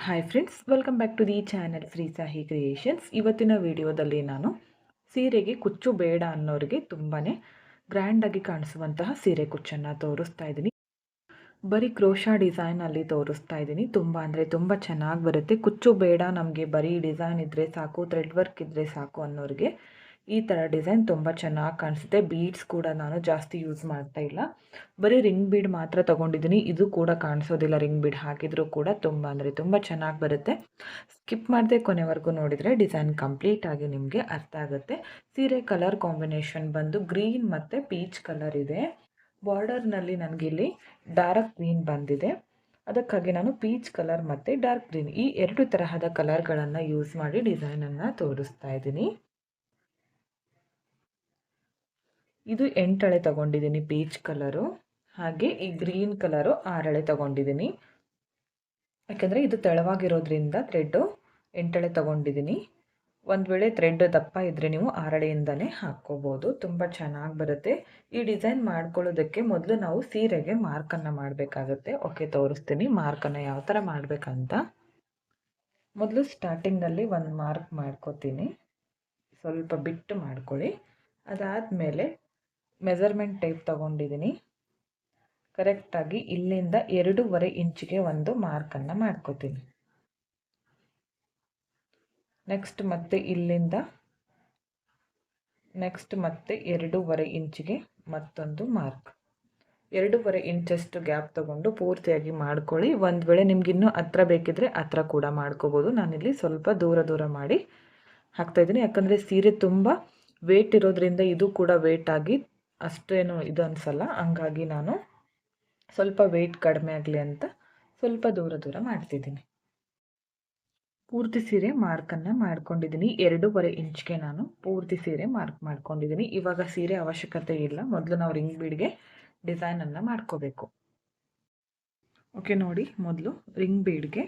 Hi friends, welcome back to the channel Shrisahi creations. ಇವತ್ತಿನ ವಿಡಿಯೋದಲ್ಲಿ ನಾನು ಸೀರೆಗೆ ಕುಚ್ಚು ಬೇಡ ಅನ್ನೋರಿಗೆ ತುಂಬಾ ಗ್ರ್ಯಾಂಡಾಗಿ ಕಾಣಿಸುವಂತಹ ಸೀರೆ ಕುಚ್ಚನ್ನು ತೋರಿಸ್ತಾ ಇದ್ದೀನಿ. ಬರೀ ಕ್ರೋಶಾ ಡಿಸೈನಲ್ಲಿ ತೋರಿಸ್ತಾ ಇದ್ದೀನಿ. ತುಂಬ ಅಂದರೆ ತುಂಬ ಚೆನ್ನಾಗಿ ಬರುತ್ತೆ. ಕುಚ್ಚು ಬೇಡ, ನಮಗೆ ಬರೀ ಡಿಸೈನ್ ಇದ್ದರೆ ಸಾಕು, ಥ್ರೆಡ್ ವರ್ಕ್ ಇದ್ದರೆ ಸಾಕು ಅನ್ನೋರಿಗೆ ಈ ಥರ ಡಿಸೈನ್ ತುಂಬ ಚೆನ್ನಾಗಿ ಕಾಣಿಸುತ್ತೆ. ಬೀಡ್ಸ್ ಕೂಡ ನಾನು ಜಾಸ್ತಿ ಯೂಸ್ ಮಾಡ್ತಾ ಇಲ್ಲ, ಬರೀ ರಿಂಗ್ ಬೀಡ್ ಮಾತ್ರ ತೊಗೊಂಡಿದ್ದೀನಿ. ಇದು ಕೂಡ ಕಾಣಿಸೋದಿಲ್ಲ, ರಿಂಗ್ ಬೀಡ್ ಹಾಕಿದರೂ ಕೂಡ ತುಂಬ ಅಂದರೆ ತುಂಬ ಚೆನ್ನಾಗಿ ಬರುತ್ತೆ. ಸ್ಕಿಪ್ ಮಾಡದೆ ಕೊನೆವರೆಗೂ ನೋಡಿದರೆ ಡಿಸೈನ್ ಕಂಪ್ಲೀಟ್ ಆಗಿ ನಿಮಗೆ ಅರ್ಥ ಆಗುತ್ತೆ. ಸೀರೆ ಕಲರ್ ಕಾಂಬಿನೇಷನ್ ಬಂದು ಗ್ರೀನ್ ಮತ್ತು ಪೀಚ್ ಕಲರ್ ಇದೆ. ಬಾರ್ಡರ್ನಲ್ಲಿ ನನಗಿಲ್ಲಿ ಡಾರ್ಕ್ ಗ್ರೀನ್ ಬಂದಿದೆ, ಅದಕ್ಕಾಗಿ ನಾನು ಪೀಚ್ ಕಲರ್ ಮತ್ತು ಡಾರ್ಕ್ ಗ್ರೀನ್ ಈ ಎರಡು ತರಹದ ಕಲರ್ಗಳನ್ನು ಯೂಸ್ ಮಾಡಿ ಡಿಸೈನನ್ನು ತೋರಿಸ್ತಾ ಇದ್ದೀನಿ. ಇದು 8 ಎಳೆ ತಗೊಂಡಿದ್ದೀನಿ ಪೀಚ್ ಕಲರು, ಹಾಗೆ ಈ ಗ್ರೀನ್ ಕಲರು 6 ಎಳೆ ತಗೊಂಡಿದ್ದೀನಿ. ಯಾಕಂದರೆ ಇದು ತೆಳುವಾಗಿರೋದ್ರಿಂದ ಥ್ರೆಡ್ಡು 8 ಎಳೆ ತಗೊಂಡಿದ್ದೀನಿ. ಒಂದು ವೇಳೆ ಥ್ರೆಡ್ ದಪ್ಪ ಇದ್ದರೆ ನೀವು 6 ಎಳೆಯಿಂದನೇ ಹಾಕ್ಕೋಬೋದು, ತುಂಬ ಚೆನ್ನಾಗಿ ಬರುತ್ತೆ. ಈ ಡಿಸೈನ್ ಮಾಡ್ಕೊಳ್ಳೋದಕ್ಕೆ ಮೊದಲು ನಾವು ಸೀರೆಗೆ ಮಾರ್ಕನ್ನು ಮಾಡಬೇಕಾಗುತ್ತೆ. ಓಕೆ, ತೋರಿಸ್ತೀನಿ ಮಾರ್ಕನ್ನು ಯಾವ ಥರ ಮಾಡಬೇಕಂತ. ಮೊದಲು ಸ್ಟಾರ್ಟಿಂಗಲ್ಲಿ ಒಂದು ಮಾರ್ಕ್ ಮಾಡ್ಕೋತೀನಿ, ಸ್ವಲ್ಪ ಬಿಟ್ಟು ಮಾಡ್ಕೊಳ್ಳಿ. ಅದಾದಮೇಲೆ ಮೆಜರ್ಮೆಂಟ್ ಟೇಪ್ ತಗೊಂಡಿದ್ದೀನಿ. ಕರೆಕ್ಟಾಗಿ ಇಲ್ಲಿಂದ 2.5 ಇಂಚಿಗೆ ಒಂದು ಮಾರ್ಕನ್ನು ಮಾಡ್ಕೋತೀನಿ. ನೆಕ್ಸ್ಟ್ ಮತ್ತೆ ಇಲ್ಲಿಂದ ಮತ್ತೆ 2.5 ಇಂಚಿಗೆ ಮತ್ತೊಂದು ಮಾರ್ಕ್. 2.5 ಇಂಚಷ್ಟು ಗ್ಯಾಪ್ ತಗೊಂಡು ಪೂರ್ತಿಯಾಗಿ ಮಾಡ್ಕೊಳ್ಳಿ. ಒಂದು ವೇಳೆ ನಿಮ್ಗಿನ್ನೂ ಹತ್ರ ಬೇಕಿದ್ರೆ ಹತ್ರ ಕೂಡ ಮಾಡ್ಕೋಬೋದು. ನಾನಿಲ್ಲಿ ಸ್ವಲ್ಪ ದೂರ ಮಾಡಿ ಹಾಕ್ತಾಯಿದ್ದೀನಿ, ಯಾಕಂದರೆ ಸೀರೆ ತುಂಬ ವೇಟ್ ಇರೋದ್ರಿಂದ ಇದು ಕೂಡ ವೇಟ್ ಆಗಿ ಅಷ್ಟೇನು ಇದು ಅನಿಸಲ್ಲ. ಹಂಗಾಗಿ ನಾನು ಸ್ವಲ್ಪ ವೆಯ್ಟ್ ಕಡಿಮೆ ಆಗಲಿ ಅಂತ ಸ್ವಲ್ಪ ದೂರ ಮಾಡ್ತಿದ್ದೀನಿ. ಪೂರ್ತಿ ಸೀರೆ ಮಾರ್ಕನ್ನು ಮಾಡ್ಕೊಂಡಿದ್ದೀನಿ. 2.5 ಇಂಚ್ಗೆ ನಾನು ಪೂರ್ತಿ ಸೀರೆ ಮಾರ್ಕ್ ಮಾಡ್ಕೊಂಡಿದ್ದೀನಿ. ಇವಾಗ ಸೀರೆ ಅವಶ್ಯಕತೆ ಇಲ್ಲ, ಮೊದಲು ನಾವು ರಿಂಗ್ ಬೀಡ್ಗೆ ಡಿಸೈನನ್ನು ಮಾಡ್ಕೋಬೇಕು. ಓಕೆ ನೋಡಿ, ಮೊದಲು ರಿಂಗ್ ಬೀಡ್ಗೆ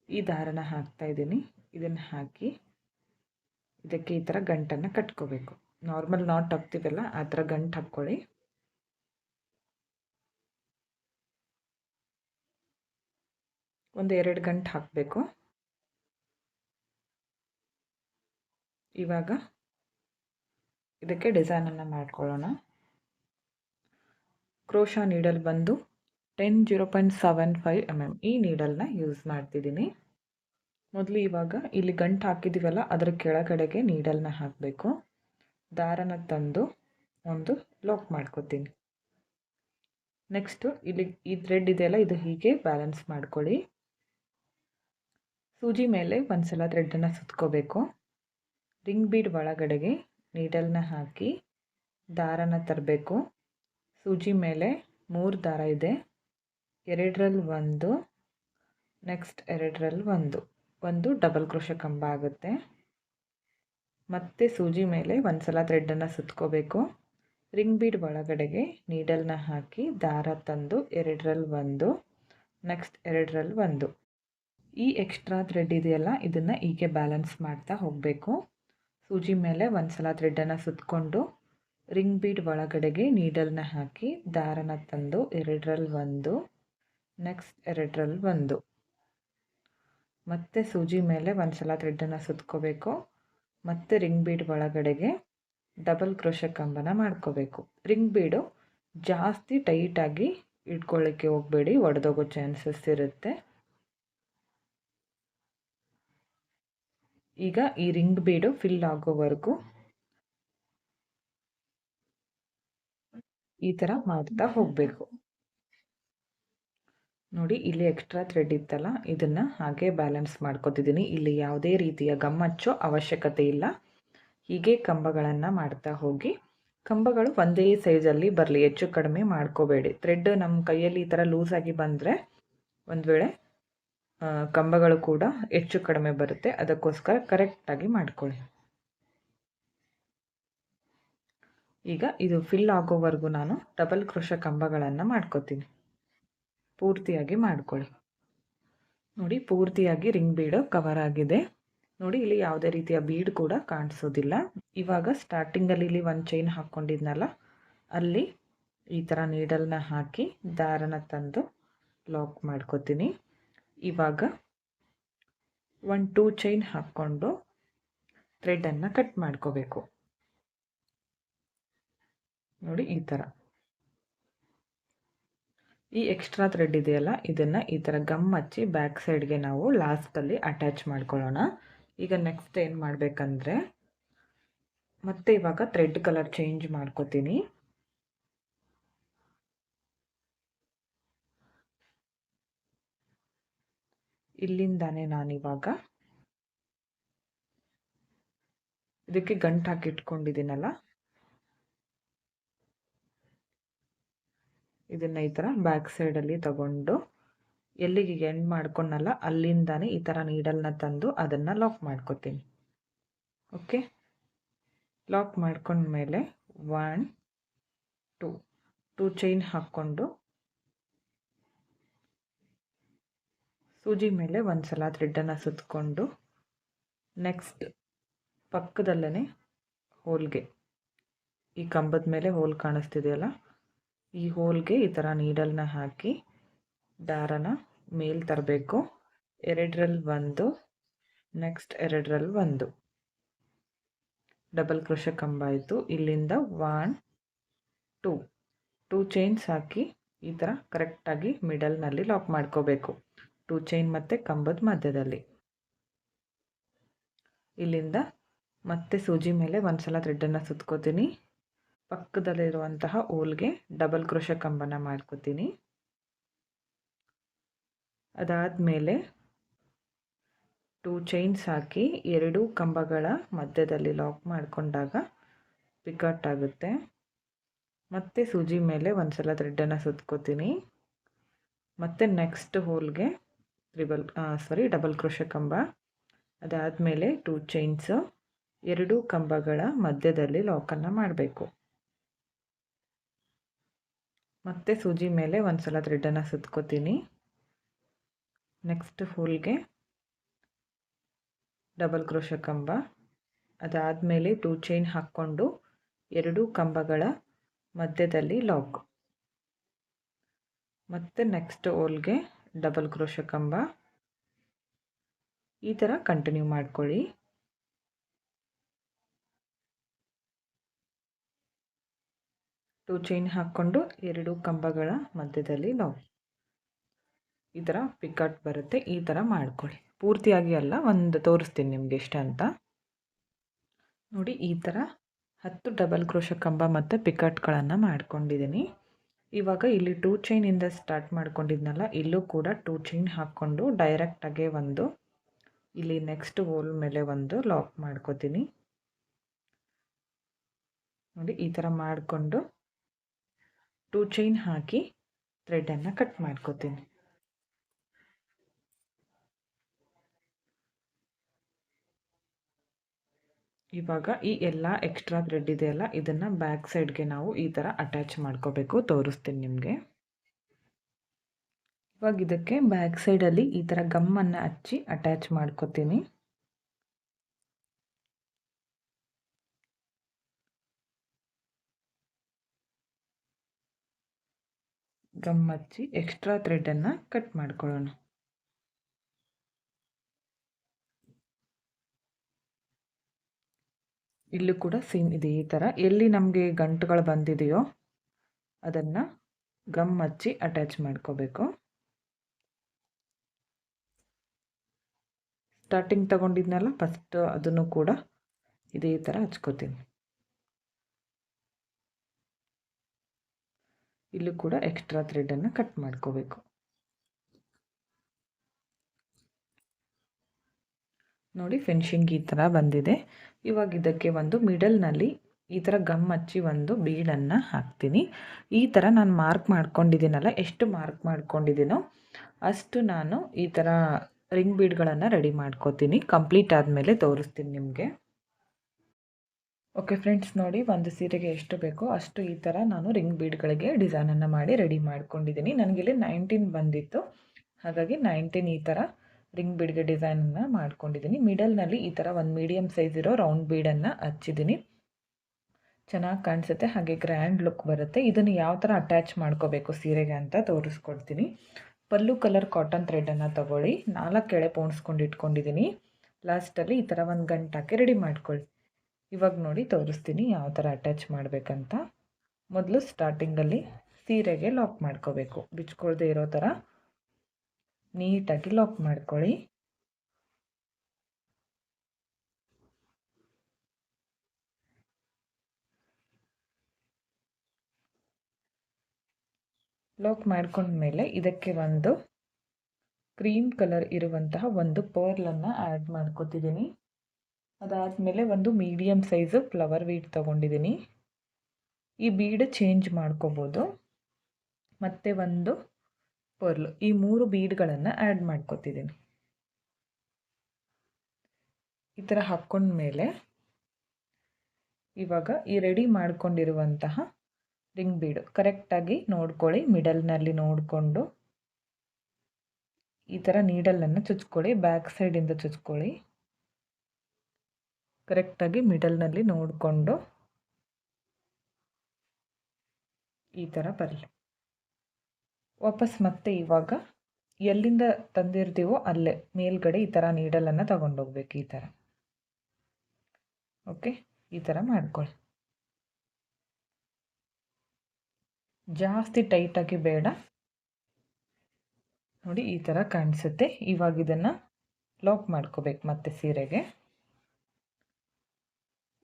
ಈ ದಾರನ ಹಾಕ್ತಾ ಇದ್ದೀನಿ. ಇದನ್ನು ಹಾಕಿ ಇದಕ್ಕೆ ಈ ಥರ ಗಂಟನ್ನು ಕಟ್ಕೋಬೇಕು. ನಾರ್ಮಲ್ ನಾಟ್ ಹಾಕ್ತೀವಲ್ಲ ಆ ಥರ ಗಂಟು ಹಾಕ್ಕೊಳ್ಳಿ. ಒಂದು 2 ಗಂಟು ಹಾಕಬೇಕು. ಇವಾಗ ಇದಕ್ಕೆ ಡಿಸೈನನ್ನು ಮಾಡ್ಕೊಳ್ಳೋಣ. ಕ್ರೋಶಾ ನೀಡಲ್ ಬಂದು 0.75 mm ಈ ನೀಡಲ್ನ ಯೂಸ್ ಮಾಡ್ತಿದ್ದೀನಿ. ಮೊದಲು ಇವಾಗ ಇಲ್ಲಿ ಗಂಟು ಹಾಕಿದ್ದೀವಲ್ಲ ಅದರ ಕೆಳಗಡೆಗೆ ನೀಡಲ್ನ ಹಾಕಬೇಕು. ದಾರನ ತಂದು ಒಂದು ಲಾಕ್ ಮಾಡ್ಕೋತೀನಿ. ನೆಕ್ಸ್ಟು ಇಲ್ಲಿ ಈ ಥ್ರೆಡ್ ಇದೆಯಲ್ಲ, ಇದು ಹೀಗೆ ಬ್ಯಾಲೆನ್ಸ್ ಮಾಡ್ಕೊಳ್ಳಿ. ಸೂಜಿ ಮೇಲೆ ಒಂದ್ಸಲ ಥ್ರೆಡ್ಡನ್ನು ಸುತ್ಕೋಬೇಕು. ರಿಂಗ್ ಬೀಡ್ ಒಳಗಡೆಗೆ ನೀಡಲ್ನ ಹಾಕಿ ದಾರನ ತರಬೇಕು. ಸೂಜಿ ಮೇಲೆ 3 ದಾರ ಇದೆ, 2ರಲ್ಲಿ 1, ನೆಕ್ಸ್ಟ್ 2ರಲ್ಲಿ 1 ಡಬಲ್ ಕ್ರೋಶೆ ಕಂಬ ಆಗುತ್ತೆ. ಮತ್ತೆ ಸೂಜಿ ಮೇಲೆ ಒಂದ್ಸಲ ಥ್ರೆಡ್ಡನ್ನು ಸುತ್ಕೋಬೇಕು. ರಿಂಗ್ ಬೀಡ್ ಒಳಗಡೆಗೆ ನೀಡಲ್ನ ಹಾಕಿ ದಾರ ತಂದು 2ರಲ್ಲಿ 1, ನೆಕ್ಸ್ಟ್ 2ರಲ್ಲಿ 1. ಈ ಎಕ್ಸ್ಟ್ರಾ ಥ್ರೆಡ್ ಇದೆಯಲ್ಲ ಇದನ್ನು ಹೀಗೆ ಬ್ಯಾಲೆನ್ಸ್ ಮಾಡ್ತಾ ಹೋಗಬೇಕು. ಸೂಜಿ ಮೇಲೆ ಒಂದ್ಸಲ ಥ್ರೆಡ್ಡನ್ನು ಸುತ್ತಕೊಂಡು ರಿಂಗ್ ಬೀಡ್ ಒಳಗಡೆಗೆ ನೀಡಲ್ನ ಹಾಕಿ ದಾರನ ತಂದು 2ರಲ್ಲಿ 1, ನೆಕ್ಸ್ಟ್ 2ರಲ್ಲಿ 1. ಮತ್ತೆ ಸೂಜಿ ಮೇಲೆ ಒಂದ್ಸಲ ಥ್ರೆಡ್ಡನ್ನು ಸುತ್ಕೋಬೇಕು. ಮತ್ತೆ ರಿಂಗ್ ಬೀಡ್ ಒಳಗಡೆಗೆ ಡಬಲ್ ಕ್ರೋಶೆ ಕಂಬನ ಮಾಡ್ಕೋಬೇಕು. ರಿಂಗ್ ಬೀಡು ಜಾಸ್ತಿ ಟೈಟಾಗಿ ಇಟ್ಕೊಳ್ಳಿಕ್ಕೆ ಹೋಗಬೇಡಿ, ಒಡೆದೋಗೋ ಚಾನ್ಸಸ್ ಇರುತ್ತೆ. ಈಗ ಈ ರಿಂಗ್ ಬೀಡು ಫಿಲ್ ಆಗೋವರೆಗೂ ಈ ಥರ ಮಾಡ್ತಾ ಹೋಗಬೇಕು. ನೋಡಿ, ಇಲ್ಲಿ ಎಕ್ಸ್ಟ್ರಾ ಥ್ರೆಡ್ ಇತ್ತಲ್ಲ ಇದನ್ನು ಹಾಗೆ ಬ್ಯಾಲೆನ್ಸ್ ಮಾಡ್ಕೊತಿದ್ದೀನಿ. ಇಲ್ಲಿ ಯಾವುದೇ ರೀತಿಯ ಗಮ್ ಹಚ್ಚೋ ಅವಶ್ಯಕತೆ ಇಲ್ಲ. ಹೀಗೆ ಕಂಬಗಳನ್ನು ಮಾಡ್ತಾ ಹೋಗಿ. ಕಂಬಗಳು ಒಂದೇ ಸೈಜಲ್ಲಿ ಬರಲಿ, ಹೆಚ್ಚು ಕಡಿಮೆ ಮಾಡ್ಕೋಬೇಡಿ. ಥ್ರೆಡ್ ನಮ್ಮ ಕೈಯಲ್ಲಿ ಈ ಥರ ಲೂಸಾಗಿ ಬಂದರೆ ಒಂದು ವೇಳೆ ಕಂಬಗಳು ಕೂಡ ಹೆಚ್ಚು ಕಡಿಮೆ ಬರುತ್ತೆ, ಅದಕ್ಕೋಸ್ಕರ ಕರೆಕ್ಟಾಗಿ ಮಾಡ್ಕೊಳ್ಳಿ. ಈಗ ಇದು ಫಿಲ್ ಆಗೋವರೆಗೂ ನಾನು ಡಬಲ್ ಕ್ರೋಶೆ ಕಂಬಗಳನ್ನು ಮಾಡ್ಕೋತೀನಿ. ಪೂರ್ತಿಯಾಗಿ ಮಾಡ್ಕೊಳ್ಳಿ. ನೋಡಿ, ಪೂರ್ತಿಯಾಗಿ ರಿಂಗ್ ಬೀಡು ಕವರ್ ಆಗಿದೆ. ನೋಡಿ, ಇಲ್ಲಿ ಯಾವುದೇ ರೀತಿಯ ಬೀಡ್ ಕೂಡ ಕಾಣಿಸೋದಿಲ್ಲ. ಇವಾಗ ಸ್ಟಾರ್ಟಿಂಗಲ್ಲಿ ಇಲ್ಲಿ ಒಂದು ಚೈನ್ ಹಾಕ್ಕೊಂಡಿದ್ನಲ್ಲ ಅಲ್ಲಿ ಈ ಥರ ನೀಡಲ್ನ ಹಾಕಿ ದಾರನ ತಂದು ಲಾಕ್ ಮಾಡ್ಕೋತೀನಿ. ಇವಾಗ 1-2 ಚೈನ್ ಹಾಕ್ಕೊಂಡು ಥ್ರೆಡನ್ನು ಕಟ್ ಮಾಡ್ಕೋಬೇಕು. ನೋಡಿ ಈ ಥರ. ಈ ಎಕ್ಸ್ಟ್ರಾ ಥ್ರೆಡ್ ಇದೆಯಲ್ಲ, ಇದನ್ನು ಈ ಥರ ಗಮ್ ಹಚ್ಚಿ ಬ್ಯಾಕ್ ಸೈಡ್ಗೆ ನಾವು ಲಾಸ್ಟಲ್ಲಿ ಅಟ್ಯಾಚ್ ಮಾಡ್ಕೊಳ್ಳೋಣ. ಈಗ ನೆಕ್ಸ್ಟ್ ಏನು ಮಾಡಬೇಕಂದ್ರೆ, ಮತ್ತೆ ಇವಾಗ ಥ್ರೆಡ್ ಕಲರ್ ಚೇಂಜ್ ಮಾಡ್ಕೋತೀನಿ. ಇಲ್ಲಿಂದಾನೆ ನಾನಿವಾಗ ಇದಕ್ಕೆ ಗಂಟು ಹಾಕಿ ಇಟ್ಕೊಂಡಿದ್ದೀನಲ್ಲ, ಇದನ್ನು ಈ ಥರ ಬ್ಯಾಕ್ ಸೈಡಲ್ಲಿ ತಗೊಂಡು ಎಲ್ಲಿಗೆ ಎಂಡ್ ಮಾಡ್ಕೊಂಡಲ್ಲ ಅಲ್ಲಿಂದಾನೆ ಈ ಥರ ನೀಡಲ್ನ ತಂದು ಅದನ್ನು ಲಾಕ್ ಮಾಡ್ಕೋತೀನಿ. ಓಕೆ, ಲಾಕ್ ಮಾಡ್ಕೊಂಡ್ಮೇಲೆ 1-2 ಚೈನ್ ಹಾಕ್ಕೊಂಡು ಸೂಜಿ ಮೇಲೆ ಒಂದು ಸಲ ಥ್ರೆಡ್ಡನ್ನು ಸುತ್ತಕೊಂಡು ನೆಕ್ಸ್ಟ್ ಪಕ್ಕದಲ್ಲೇ ಹೋಲ್ಗೆ, ಈ ಕಂಬದ ಮೇಲೆ ಹೋಲ್ ಕಾಣಿಸ್ತಿದೆಯಲ್ಲ, ಈ ಹೋಲ್ಗೆ ಈ ಥರ ನೀಡಲ್ನ ಹಾಕಿ ದಾರನ ಮೇಲ್ ತರಬೇಕು. 2ರಲ್ಲಿ 1, ನೆಕ್ಸ್ಟ್ 2ರಲ್ಲಿ 1 ಡಬಲ್ ಕ್ರೋಶೆ ಕಂಬ ಆಯಿತು. ಇಲ್ಲಿಂದ 1-2 ಚೈನ್ಸ್ ಹಾಕಿ ಈ ಥರ ಕರೆಕ್ಟಾಗಿ ಮಿಡಲ್ನಲ್ಲಿ ಲಾಕ್ ಮಾಡ್ಕೋಬೇಕು. 2 ಚೈನ್ ಮತ್ತು ಕಂಬದ ಮಧ್ಯದಲ್ಲಿ. ಇಲ್ಲಿಂದ ಮತ್ತೆ ಸೂಜಿ ಮೇಲೆ ಒಂದು ಸಲ ಥ್ರೆಡ್ಡನ್ನು ಸುತ್ಕೋತೀನಿ. ಪಕ್ಕದಲ್ಲಿರುವಂತಹ ಹೋಲ್ಗೆ ಡಬಲ್ ಕ್ರೋಶೆ ಕಂಬನ ಮಾಡ್ಕೋತೀನಿ. ಅದಾದಮೇಲೆ 2 ಚೈನ್ಸ್ ಹಾಕಿ 2 ಕಂಬಗಳ ಮಧ್ಯದಲ್ಲಿ ಲಾಕ್ ಮಾಡಿಕೊಂಡಾಗ ಪಿಕಟ್ ಆಗುತ್ತೆ. ಮತ್ತೆ ಸೂಜಿ ಮೇಲೆ ಒಂದು ಸಲ ಥ್ರೆಡ್ಡನ್ನು ಸುತ್ಕೋತೀನಿ. ಮತ್ತು ನೆಕ್ಸ್ಟ್ ಹೋಲ್ಗೆ ಡಬಲ್ ಕ್ರೋಶೆ ಕಂಬ. ಅದಾದಮೇಲೆ 2 ಚೈನ್ಸು 2 ಕಂಬಗಳ ಮಧ್ಯದಲ್ಲಿ ಲಾಕನ್ನು ಮಾಡಬೇಕು. ಮತ್ತೆ ಸೂಜಿ ಮೇಲೆ ಒಂದು ಸಲ ಥ್ರೆಡ್ಡನ್ನು ಸುತ್ಕೋತೀನಿ. ನೆಕ್ಸ್ಟ್ ಹೋಲ್ಗೆ ಡಬಲ್ ಕ್ರೋಶೆ ಕಂಬ. ಅದಾದಮೇಲೆ 2 ಚೈನ್ ಹಾಕ್ಕೊಂಡು 2 ಕಂಬಗಳ ಮಧ್ಯದಲ್ಲಿ ಲಾಕ್. ಮತ್ತು ನೆಕ್ಸ್ಟ್ ಹೋಲ್ಗೆ ಡಬಲ್ ಕ್ರೋಶೆ ಕಂಬ. ಈ ಥರ ಕಂಟಿನ್ಯೂ ಮಾಡ್ಕೊಳ್ಳಿ. ಟೂ ಚೈನ್ ಹಾಕ್ಕೊಂಡು 2 ಕಂಬಗಳ ಮಧ್ಯದಲ್ಲಿ ಲಾಕ್. ಈ ಥರ ಪಿಕಟ್ ಬರುತ್ತೆ. ಈ ಥರ ಮಾಡ್ಕೊಳ್ಳಿ. ಪೂರ್ತಿಯಾಗಿ ಅಲ್ಲ, ಒಂದು ತೋರಿಸ್ತೀನಿ ನಿಮಗೆ ಎಷ್ಟು ಅಂತ. ನೋಡಿ, ಈ ಥರ 10 ಡಬಲ್ ಕ್ರೋಶೆ ಕಂಬ ಮತ್ತು ಪಿಕಟ್ಗಳನ್ನು ಮಾಡ್ಕೊಂಡಿದ್ದೀನಿ. ಇವಾಗ ಇಲ್ಲಿ 2 ಚೈನಿಂದ ಸ್ಟಾರ್ಟ್ ಮಾಡ್ಕೊಂಡಿದ್ನಲ್ಲ, ಇಲ್ಲೂ ಕೂಡ 2 ಚೈನ್ ಹಾಕ್ಕೊಂಡು ಡೈರೆಕ್ಟಾಗೆ ಒಂದು ಇಲ್ಲಿ ನೆಕ್ಸ್ಟ್ ಹೋಲ್ ಮೇಲೆ ಒಂದು ಲಾಕ್ ಮಾಡ್ಕೋತೀನಿ. ನೋಡಿ, ಈ ಥರ ಮಾಡಿಕೊಂಡು 2 ಚೈನ್ ಹಾಕಿ ಥ್ರೆಡನ್ನು ಕಟ್ ಮಾಡ್ಕೋತೀನಿ. ಇವಾಗ ಈ ಎಲ್ಲ ಎಕ್ಸ್ಟ್ರಾ ಥ್ರೆಡ್ ಇದೆಯಲ್ಲ, ಇದನ್ನು ಬ್ಯಾಕ್ ಸೈಡ್ಗೆ ನಾವು ಈ ಥರ ಅಟ್ಯಾಚ್ ಮಾಡ್ಕೋಬೇಕು. ತೋರಿಸ್ತೀನಿ ನಿಮಗೆ. ಇವಾಗ ಇದಕ್ಕೆ ಬ್ಯಾಕ್ ಸೈಡಲ್ಲಿ ಈ ಥರ ಗಮ್ಮನ್ನು ಹಚ್ಚಿ ಅಟ್ಯಾಚ್ ಮಾಡ್ಕೋತೀನಿ. ಗಮ್ ಹಚ್ಚಿ ಎಕ್ಸ್ಟ್ರಾ ಥ್ರೆಡನ್ನು ಕಟ್ ಮಾಡ್ಕೊಳ್ಳೋಣ. ಇಲ್ಲೂ ಕೂಡ ಸೇಮ್ ಇದೆ. ಈ ಥರ ಎಲ್ಲಿ ನಮಗೆ ಗಂಟುಗಳು ಬಂದಿದೆಯೋ ಅದನ್ನು ಗಮ್ ಹಚ್ಚಿ ಅಟ್ಯಾಚ್ ಮಾಡ್ಕೋಬೇಕು. ಸ್ಟಾರ್ಟಿಂಗ್ ತಗೊಂಡಿದ್ನಲ್ಲ ಫಸ್ಟ್, ಅದನ್ನು ಕೂಡ ಇದೇ ಥರ ಹಚ್ಕೋತೀನಿ. ಇಲ್ಲೂ ಕೂಡ ಎಕ್ಸ್ಟ್ರಾ ಥ್ರೆಡನ್ನು ಕಟ್ ಮಾಡ್ಕೋಬೇಕು. ನೋಡಿ, ಫಿನಿಶಿಂಗ್ ಈ ಥರ ಬಂದಿದೆ. ಇವಾಗ ಇದಕ್ಕೆ ಒಂದು ಮಿಡಲ್ನಲ್ಲಿ ಈ ಥರ ಗಮ್ ಹಚ್ಚಿ ಒಂದು ಬೀಡನ್ನು ಹಾಕ್ತೀನಿ. ಈ ಥರ ನಾನು ಮಾರ್ಕ್ ಮಾಡ್ಕೊಂಡಿದ್ದೀನಲ್ಲ, ಎಷ್ಟು ಮಾರ್ಕ್ ಮಾಡ್ಕೊಂಡಿದ್ದೀನೋ ಅಷ್ಟು ನಾನು ಈ ಥರ ರಿಂಗ್ ಬೀಡ್ಗಳನ್ನು ರೆಡಿ ಮಾಡ್ಕೋತೀನಿ. ಕಂಪ್ಲೀಟ್ ಆದಮೇಲೆ ತೋರಿಸ್ತೀನಿ ನಿಮಗೆ. ಓಕೆ ಫ್ರೆಂಡ್ಸ್, ನೋಡಿ, ಒಂದು ಸೀರೆಗೆ ಎಷ್ಟು ಬೇಕೋ ಅಷ್ಟು ಈ ಥರ ನಾನು ರಿಂಗ್ ಬೀಡ್ಗಳಿಗೆ ಡಿಸೈನನ್ನು ಮಾಡಿ ರೆಡಿ ಮಾಡ್ಕೊಂಡಿದ್ದೀನಿ. ನನಗಿಲ್ಲಿ 19 ಬಂದಿತ್ತು, ಹಾಗಾಗಿ 19 ಈ ಥರ ರಿಂಗ್ ಬೀಡ್ಗೆ ಡಿಸೈನನ್ನು ಮಾಡ್ಕೊಂಡಿದ್ದೀನಿ. ಮಿಡಲ್ನಲ್ಲಿ ಈ ಥರ ಒಂದು ಮೀಡಿಯಮ್ ಸೈಜ್ ಇರೋ ರೌಂಡ್ ಬೀಡನ್ನು ಹಚ್ಚಿದ್ದೀನಿ. ಚೆನ್ನಾಗಿ ಕಾಣಿಸುತ್ತೆ, ಹಾಗೆ ಗ್ರ್ಯಾಂಡ್ ಲುಕ್ ಬರುತ್ತೆ. ಇದನ್ನು ಯಾವ ಥರ ಅಟ್ಯಾಚ್ ಮಾಡ್ಕೋಬೇಕು ಸೀರೆಗೆ ಅಂತ ತೋರಿಸ್ಕೊಡ್ತೀನಿ. ಪಲ್ಲು ಕಲರ್ ಕಾಟನ್ ಥ್ರೆಡನ್ನು ತಗೊಳ್ಳಿ. 4 ಎಳೆ ಪೋಣಿಸ್ಕೊಂಡು ಇಟ್ಕೊಂಡಿದ್ದೀನಿ. ಲಾಸ್ಟಲ್ಲಿ ಈ ಥರ ಒಂದು ಗಂಟು ಹಾಕಿ ರೆಡಿ ಮಾಡ್ಕೊಳ್ಳಿ. ಇವಾಗ ನೋಡಿ ತೋರಿಸ್ತೀನಿ ಯಾವ ಥರ ಅಟ್ಯಾಚ್ ಮಾಡಬೇಕಂತ. ಮೊದಲು ಸ್ಟಾರ್ಟಿಂಗಲ್ಲಿ ಸೀರೆಗೆ ಲಾಕ್ ಮಾಡ್ಕೋಬೇಕು. ಬಿಚ್ಕೊಳ್ದೇ ಇರೋ ಥರ ನೀಟಾಗಿ ಲಾಕ್ ಮಾಡ್ಕೊಳ್ಳಿ. ಲಾಕ್ ಮಾಡ್ಕೊಂಡ್ಮೇಲೆ ಇದಕ್ಕೆ ಒಂದು ಕ್ರೀಮ್ ಕಲರ್ ಇರುವಂತಹ ಒಂದು ಪರ್ಲನ್ನು ಆ್ಯಡ್ ಮಾಡ್ಕೊತಿದ್ದೀನಿ. ಅದಾದಮೇಲೆ ಒಂದು ಮೀಡಿಯಮ್ ಸೈಜು ಫ್ಲವರ್ ಬೀಡ್ ತೊಗೊಂಡಿದ್ದೀನಿ. ಈ ಬೀಡ್ ಚೇಂಜ್ ಮಾಡ್ಕೋಬೋದು. ಮತ್ತು ಒಂದು ಪರ್ಲು, ಈ 3 ಬೀಡ್ಗಳನ್ನು ಆ್ಯಡ್ ಮಾಡ್ಕೊತಿದ್ದೀನಿ. ಈ ಥರ ಹಾಕ್ಕೊಂಡ್ಮೇಲೆ ಇವಾಗ ಈ ರೆಡಿ ಮಾಡ್ಕೊಂಡಿರುವಂತಹ ರಿಂಗ್ ಬೀಡು ಕರೆಕ್ಟಾಗಿ ನೋಡ್ಕೊಳ್ಳಿ. ಮಿಡಲ್ನಲ್ಲಿ ನೋಡಿಕೊಂಡು ಈ ಥರ ನೀಡಲನ್ನು ಚುಚ್ಕೊಳ್ಳಿ. ಬ್ಯಾಕ್ ಸೈಡಿಂದ ಚುಚ್ಕೊಳ್ಳಿ. ಕರೆಕ್ಟಾಗಿ ಮಿಡಲ್ನಲ್ಲಿ ನೋಡಿಕೊಂಡು ಈ ಥರ ಬರಲಿ. ವಾಪಸ್ ಮತ್ತೆ ಇವಾಗ ಎಲ್ಲಿಂದ ತಂದಿರ್ತೀವೋ ಅಲ್ಲೇ ಮೇಲ್ಗಡೆ ಈ ಥರ ನೀಡಲನ್ನು ತಗೊಂಡೋಗ್ಬೇಕು. ಈ ಥರ ಓಕೆ, ಈ ಥರ ಮಾಡ್ಕೊಳ್ಳಿ. ಜಾಸ್ತಿ ಟೈಟಾಗಿ ಬೇಡ. ನೋಡಿ ಈ ಥರ ಕಾಣಿಸುತ್ತೆ. ಇವಾಗ ಇದನ್ನು ಲಾಕ್ ಮಾಡ್ಕೋಬೇಕು ಮತ್ತೆ ಸೀರೆಗೆ.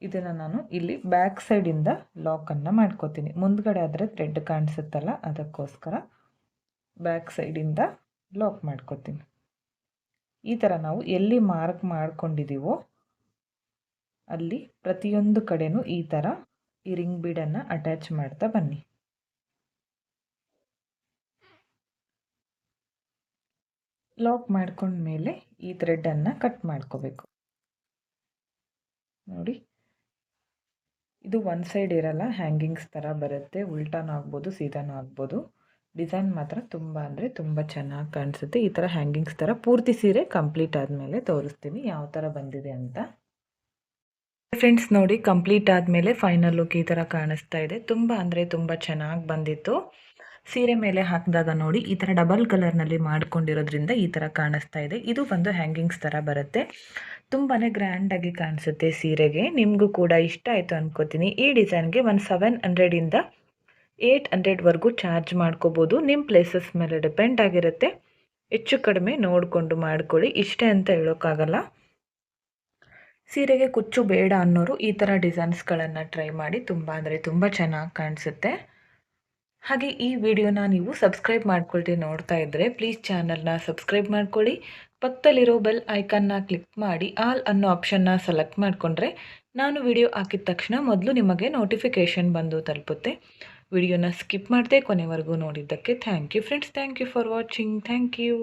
ಇದನ್ನು ನಾನು ಇಲ್ಲಿ ಬ್ಯಾಕ್ ಸೈಡಿಂದ ಲಾಕನ್ನು ಮಾಡ್ಕೋತೀನಿ. ಮುಂದ್ಗಡೆ ಆದರೆ ಥ್ರೆಡ್ ಕಾಣಿಸುತ್ತಲ್ಲ, ಅದಕ್ಕೋಸ್ಕರ ಬ್ಯಾಕ್ ಸೈಡಿಂದ ಲಾಕ್ ಮಾಡ್ಕೋತೀನಿ. ಈ ಥರ ನಾವು ಎಲ್ಲಿ ಮಾರ್ಕ್ ಮಾಡ್ಕೊಂಡಿದ್ದೀವೋ ಅಲ್ಲಿ ಪ್ರತಿಯೊಂದು ಕಡೆನೂ ಈ ಥರ ಈ ರಿಂಗ್ ಬೀಡನ್ನು ಅಟ್ಯಾಚ್ ಮಾಡ್ತಾ ಬನ್ನಿ. ಲಾಕ್ ಮಾಡ್ಕೊಂಡ್ಮೇಲೆ ಈ ಥ್ರೆಡನ್ನು ಕಟ್ ಮಾಡ್ಕೋಬೇಕು. ನೋಡಿ, ಇದು ಒಂದು ಸೈಡ್ ಇರಲ್ಲ, ಹ್ಯಾಂಗಿಂಗ್ಸ್ ಥರ ಬರುತ್ತೆ. ಉಲ್ಟಾನೂ ಆಗ್ಬೋದು, ಸೀದಾನೂ ಆಗ್ಬೋದು. ಡಿಸೈನ್ ಮಾತ್ರ ತುಂಬ ಅಂದರೆ ತುಂಬ ಚೆನ್ನಾಗಿ ಕಾಣಿಸುತ್ತೆ. ಈ ಥರ ಹ್ಯಾಂಗಿಂಗ್ಸ್ ಥರ ಪೂರ್ತಿ ಸೀರೆ ಕಂಪ್ಲೀಟ್ ಆದಮೇಲೆ ತೋರಿಸ್ತೀನಿ ಯಾವ ಥರ ಬಂದಿದೆ ಅಂತ. ಫ್ರೆಂಡ್ಸ್ ನೋಡಿ, ಕಂಪ್ಲೀಟ್ ಆದಮೇಲೆ ಫೈನಲ್ ಲುಕ್ ಈ ಥರ ಕಾಣಿಸ್ತಾ ಇದೆ. ತುಂಬ ಅಂದರೆ ತುಂಬ ಚೆನ್ನಾಗಿ ಬಂದಿತ್ತು. ಸೀರೆ ಮೇಲೆ ಹಾಕಿದಾಗ ನೋಡಿ ಈ ಥರ ಡಬಲ್ ಕಲರ್ನಲ್ಲಿ ಮಾಡ್ಕೊಂಡಿರೋದ್ರಿಂದ ಈ ಥರ ಕಾಣಿಸ್ತಾ ಇದೆ. ಇದು ಒಂದು ಹ್ಯಾಂಗಿಂಗ್ಸ್ ಥರ ಬರುತ್ತೆ. ತುಂಬಾ ಗ್ರ್ಯಾಂಡಾಗಿ ಕಾಣಿಸುತ್ತೆ ಸೀರೆಗೆ. ನಿಮಗೂ ಕೂಡ ಇಷ್ಟ ಆಯಿತು ಅನ್ಕೋತೀನಿ. ಈ ಡಿಸೈನ್ಗೆ ಒಂದು 700ಇಂದ 800ವರೆಗೂ ಚಾರ್ಜ್ ಮಾಡ್ಕೋಬೋದು. ನಿಮ್ಮ ಪ್ಲೇಸಸ್ ಮೇಲೆ ಡಿಪೆಂಡ್ ಆಗಿರುತ್ತೆ. ಹೆಚ್ಚು ಕಡಿಮೆ ನೋಡಿಕೊಂಡು ಮಾಡ್ಕೊಳ್ಳಿ. ಇಷ್ಟೇ ಅಂತ ಹೇಳೋಕ್ಕಾಗಲ್ಲ. ಸೀರೆಗೆ ಕುಚ್ಚು ಬೇಡ ಅನ್ನೋರು ಈ ಥರ ಡಿಸೈನ್ಸ್ಗಳನ್ನು ಟ್ರೈ ಮಾಡಿ. ತುಂಬ ಅಂದರೆ ತುಂಬ ಚೆನ್ನಾಗಿ ಕಾಣಿಸುತ್ತೆ. ಹಾಗೆ ಈ ವಿಡಿಯೋನ ನೀವು ಸಬ್ಸ್ಕ್ರೈಬ್ ಮಾಡ್ಕೊಳ್ತಿ ನೋಡ್ತಾ ಇದ್ದರೆ ಪ್ಲೀಸ್ ಚಾನಲ್ನ ಸಬ್ಸ್ಕ್ರೈಬ್ ಮಾಡ್ಕೊಳ್ಳಿ. ಪಕ್ಕದಲ್ಲಿರೋ ಬೆಲ್ ಐಕನ್ನ ಕ್ಲಿಕ್ ಮಾಡಿ ಆಲ್ ಅನ್ನೋ ಆಪ್ಷನ್ನ ಸೆಲೆಕ್ಟ್ ಮಾಡಿಕೊಂಡ್ರೆ ನಾನು ವಿಡಿಯೋ ಹಾಕಿದ ತಕ್ಷಣ ಮೊದಲು ನಿಮಗೆ ನೋಟಿಫಿಕೇಷನ್ ಬಂದು ತಲುಪುತ್ತೆ. ವಿಡಿಯೋನ ಸ್ಕಿಪ್ ಮಾಡದೆ ಕೊನೆವರೆಗೂ ನೋಡಿದ್ದಕ್ಕೆ thank you friends. Thank you for watching. Thank you.